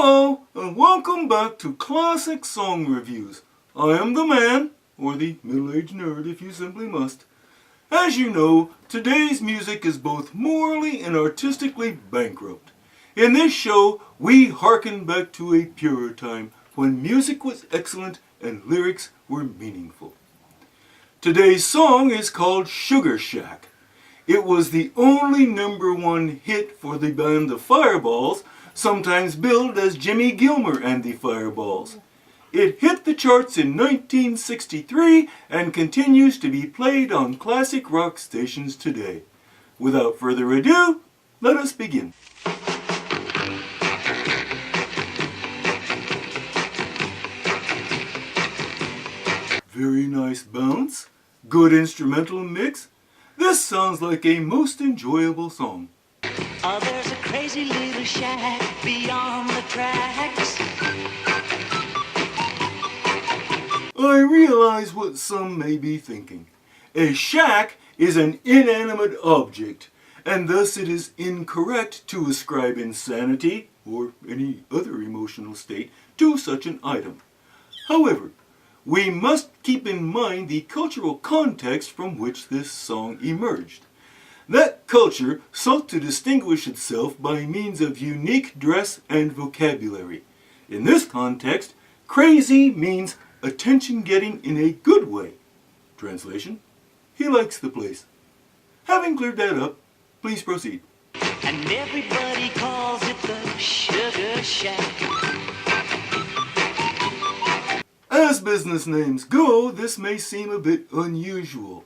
Hello, and welcome back to Classic Song Reviews. I am the man, or the middle-aged nerd if you simply must. As you know, today's music is both morally and artistically bankrupt. In this show, we hearken back to a purer time when music was excellent and lyrics were meaningful. Today's song is called Sugar Shack. It was the only #1 hit for the band The Fireballs, sometimes billed as Jimmy Gilmer and the Fireballs. It hit the charts in 1963 and continues to be played on classic rock stations today. Without further ado, let us begin. Very nice bounce, good instrumental mix. This sounds like a most enjoyable song. Oh, there's a crazy little shack beyond the tracks. I realize what some may be thinking. A shack is an inanimate object, and thus it is incorrect to ascribe insanity, or any other emotional state, to such an item. However, we must keep in mind the cultural context from which this song emerged. That culture sought to distinguish itself by means of unique dress and vocabulary. In this context, crazy means attention-getting in a good way. Translation: he likes the place. Having cleared that up, please proceed. And everybody calls it the Sugar Shack. As business names go, this may seem a bit unusual.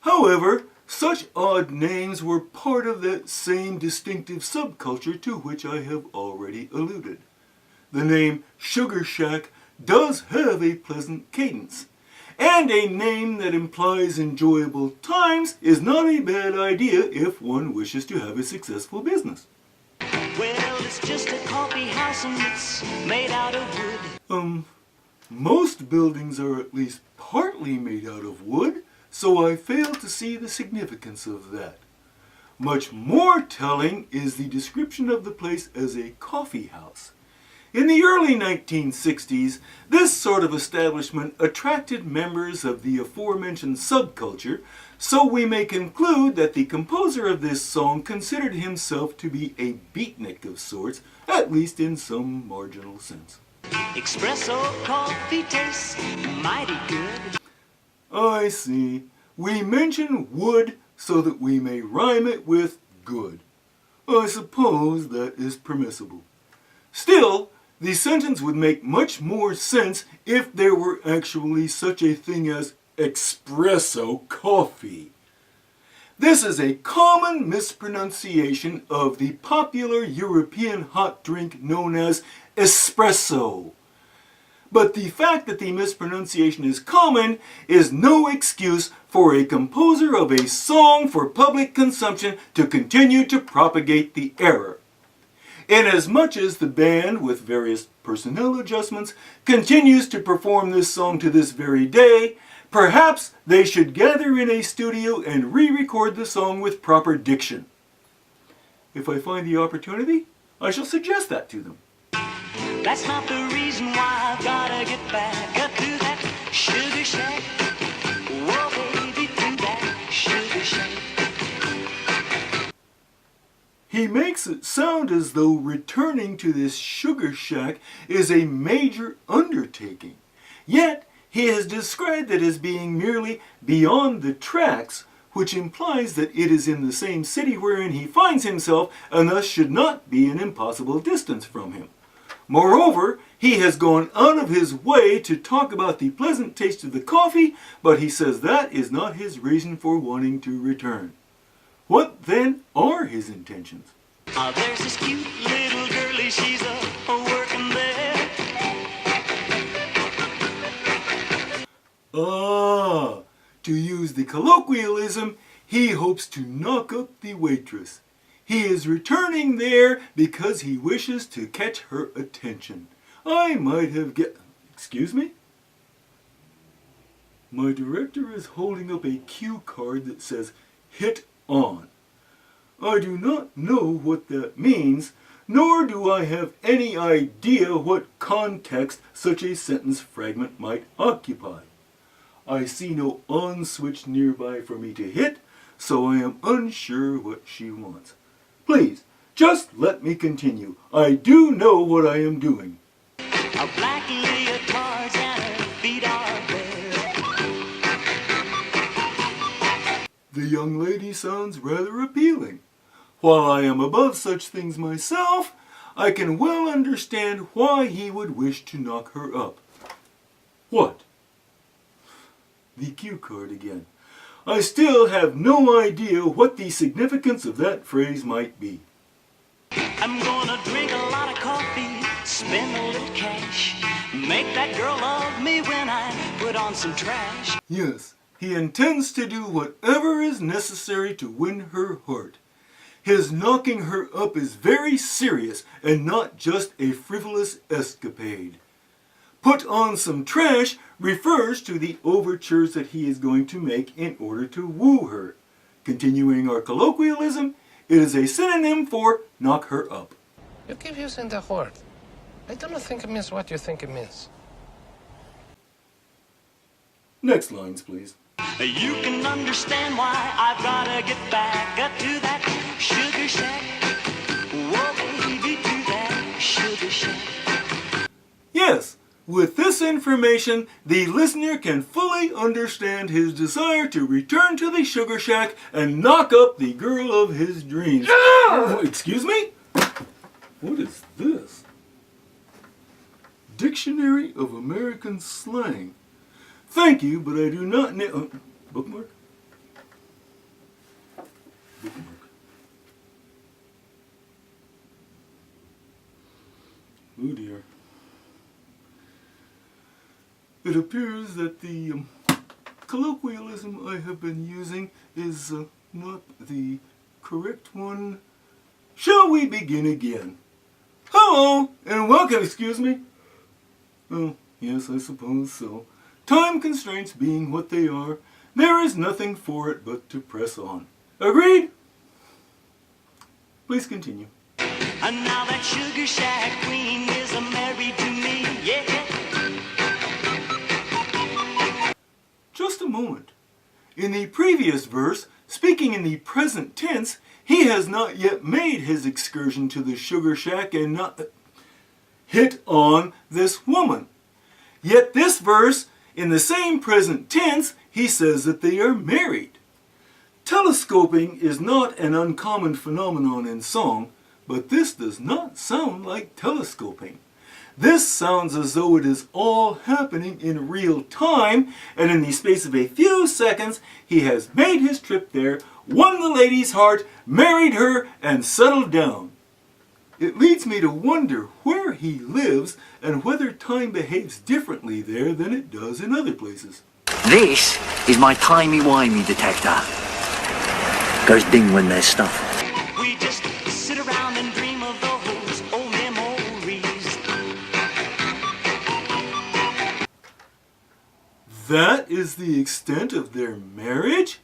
However, such odd names were part of that same distinctive subculture to which I have already alluded. The name Sugar Shack does have a pleasant cadence, and a name that implies enjoyable times is not a bad idea if one wishes to have a successful business. Well, it's just a coffee house and it's made out of wood. Most buildings are at least partly made out of wood, so I fail to see the significance of that. Much more telling is the description of the place as a coffee house. In the early 1960s, this sort of establishment attracted members of the aforementioned subculture, so we may conclude that the composer of this song considered himself to be a beatnik of sorts, at least in some marginal sense. Espresso coffee tastes mighty good. I see. We mention wood so that we may rhyme it with good. I suppose that is permissible. Still, the sentence would make much more sense if there were actually such a thing as espresso coffee. This is a common mispronunciation of the popular European hot drink known as espresso. But the fact that the mispronunciation is common is no excuse for a composer of a song for public consumption to continue to propagate the error. Inasmuch as the band, with various personnel adjustments, continues to perform this song to this very day, perhaps they should gather in a studio and re-record the song with proper diction. If I find the opportunity, I shall suggest that to them. That's not the reason why I've gotta get back up to that Sugar Shack. Whoa, baby, to that Sugar Shack. He makes it sound as though returning to this Sugar Shack is a major undertaking. Yet, he has described it as being merely beyond the tracks, which implies that it is in the same city wherein he finds himself and thus should not be an impossible distance from him. Moreover, he has gone out of his way to talk about the pleasant taste of the coffee, but he says that is not his reason for wanting to return. What then are his intentions? Oh, there's this cute little girlie, she's working there. To use the colloquialism, he hopes to knock up the waitress. He is returning there because he wishes to catch her attention. I might have Excuse me? My director is holding up a cue card that says, "Hit on." I do not know what that means, nor do I have any idea what context such a sentence fragment might occupy. I see no on switch nearby for me to hit, so I am unsure what she wants. Please, just let me continue. I do know what I am doing. A black leotard and her feet are bare. The young lady sounds rather appealing. While I am above such things myself, I can well understand why he would wish to knock her up. What? The cue card again. I still have no idea what the significance of that phrase might be. I'm gonna drink a lot of coffee, spend a little cash, make that girl love me when I put on some trash. Yes, he intends to do whatever is necessary to win her heart. His knocking her up is very serious and not just a frivolous escapade. Put on some trash refers to the overtures that he is going to make in order to woo her. Continuing our colloquialism, it is a synonym for knock her up. You keep using the word. I don't think it means what you think it means. Next lines, please. You can understand why I've gotta get back up to that sugar shack. Whoa, baby, to that sugar shack. Yes, with this information, the listener can fully understand his desire to return to the sugar shack and knock up the girl of his dreams. Oh, excuse me? What is this? Dictionary of American Slang. Thank you, but I do not need... bookmark? Bookmark. Oh dear. It appears that the colloquialism I have been using is not the correct one. Shall we begin again? Hello, and welcome, excuse me. Oh, yes, I suppose so. Time constraints being what they are, there is nothing for it but to press on. Agreed? Please continue. And now that sugar shack queen is married to me, yeah. Just a moment. In the previous verse, speaking in the present tense, he has not yet made his excursion to the sugar shack and not hit on this woman. Yet this verse, in the same present tense, he says that they are married. Telescoping is not an uncommon phenomenon in song, but this does not sound like telescoping. This sounds as though it is all happening in real time, and in the space of a few seconds, he has made his trip there, won the lady's heart, married her, and settled down. It leads me to wonder where he lives and whether time behaves differently there than it does in other places. This is my timey-wimey detector. Goes ding when there's stuff. We just sit around and dream of those old memories. That is the extent of their marriage?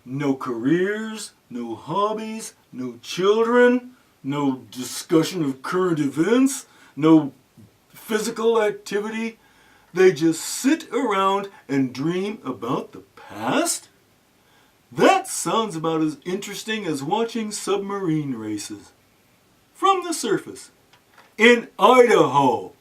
No careers, no hobbies, no children, no discussion of current events, no physical activity. They just sit around and dream about the past? That sounds about as interesting as watching submarine races. From the surface. In Idaho.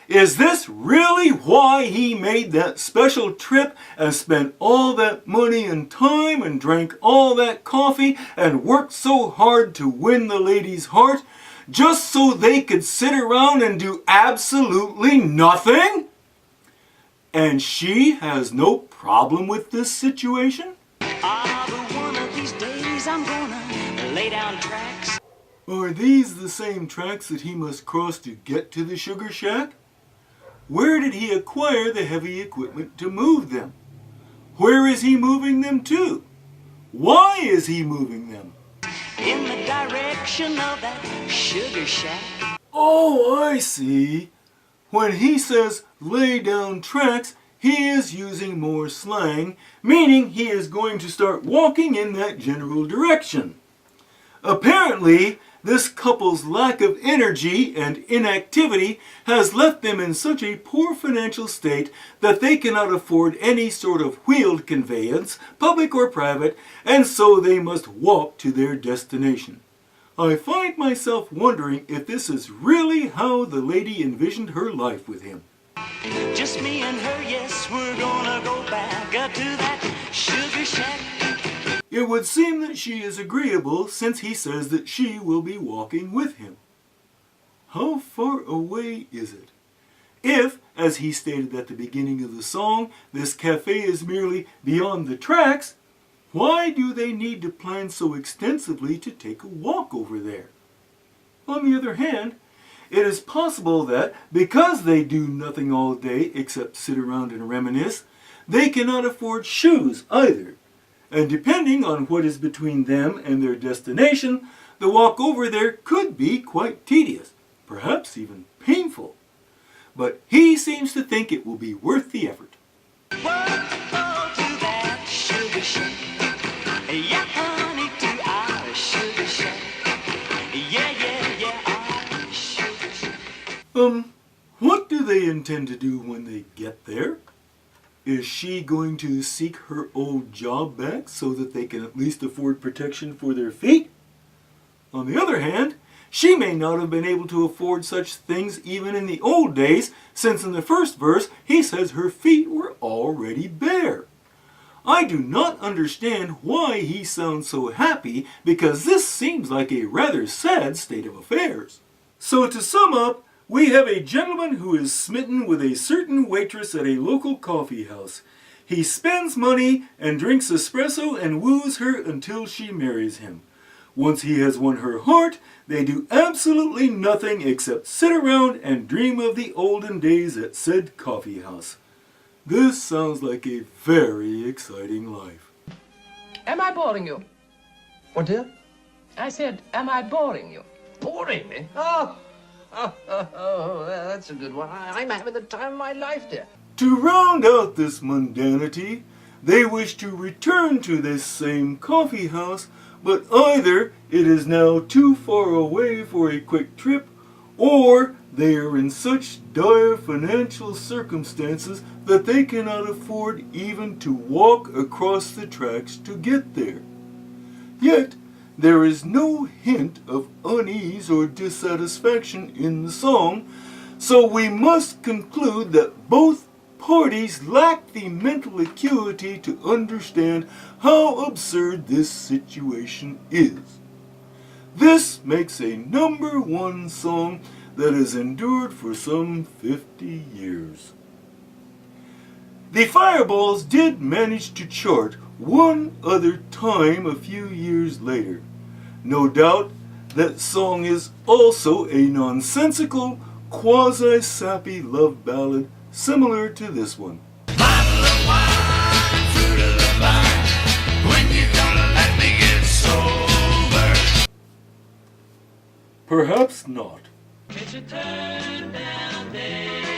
Is this really why he made that special trip and spent all that money and time and drank all that coffee and worked so hard to win the lady's heart just so they could sit around and do absolutely nothing? And she has no problem with this situation? But one of these days I'm gonna lay down tracks. Are these the same tracks that he must cross to get to the sugar shack? Where did he acquire the heavy equipment to move them? Where is he moving them to? Why is he moving them? In the direction of that sugar shack. Oh, I see. When he says lay down tracks, he is using more slang, meaning he is going to start walking in that general direction. Apparently, this couple's lack of energy and inactivity has left them in such a poor financial state that they cannot afford any sort of wheeled conveyance, public or private, and so they must walk to their destination. I find myself wondering if this is really how the lady envisioned her life with him. Just me and her, yes, we're gonna go back to that sugar shack. It would seem that she is agreeable since he says that she will be walking with him. How far away is it? If, as he stated at the beginning of the song, this cafe is merely beyond the tracks, why do they need to plan so extensively to take a walk over there? On the other hand, it is possible that because they do nothing all day except sit around and reminisce, they cannot afford shoes either. And depending on what is between them and their destination, the walk over there could be quite tedious, perhaps even painful. But he seems to think it will be worth the effort. Whoa, to that sugar shack. Yeah, honey, to our sugar shack. Yeah, our sugar shack. What do they intend to do when they get there? Is she going to seek her old job back so that they can at least afford protection for their feet? On the other hand, she may not have been able to afford such things even in the old days, since in the first verse he says her feet were already bare. I do not understand why he sounds so happy, because this seems like a rather sad state of affairs. So to sum up, we have a gentleman who is smitten with a certain waitress at a local coffee house. He spends money and drinks espresso and woos her until she marries him. Once he has won her heart, they do absolutely nothing except sit around and dream of the olden days at said coffee house. This sounds like a very exciting life. Am I boring you? What, dear? I said, am I boring you? Boring me? Oh, that's a good one. I'm having the time of my life, dear. To round out this mundanity, they wish to return to this same coffee house, but either it is now too far away for a quick trip, or they are in such dire financial circumstances that they cannot afford even to walk across the tracks to get there. Yet, there is no hint of unease or dissatisfaction in the song, so we must conclude that both parties lack the mental acuity to understand how absurd this situation is. This makes a #1 song that has endured for some 50 years. The Fireballs did manage to chart one other time a few years later. No doubt that song is also a nonsensical, quasi-sappy love ballad similar to this one. Bottle of wine, fruit of the vine, when you gonna let me get sober? Perhaps not. It's a turn down day.